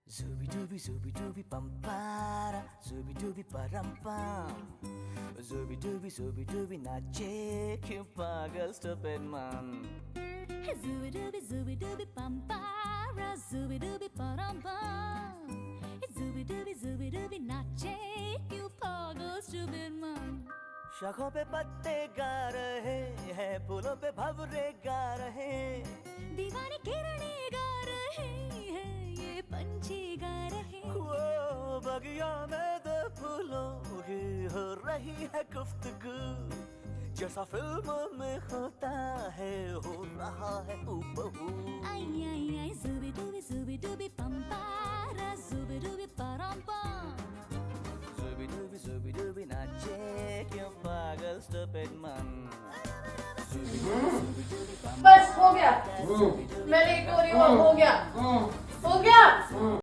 Zooby dooby pampara, zooby dooby parampam. Zooby dooby nache क्यों पागल stupid man. Zooby dooby pampara, zooby dooby parampam. Zooby dooby nache क्यों पागल stupid man. शाखों पे पत्ते गा रहे हैं, फूलों पे भंवरे गा रहे, दीवानी किरणें गा रहे हैं, ये पंछी गा रहे हैं. वो बगिया में दो फूलों की हो रही है गुफ्तगू, जैसा फिल्मों में होता है हो रहा है हूबहू. आई zooby dooby pampara, zooby dooby parampam. Zooby dooby नाचे क्यों पागल stupid man. बस हो गया. मैं लेट हो रही हूँ. हो गया.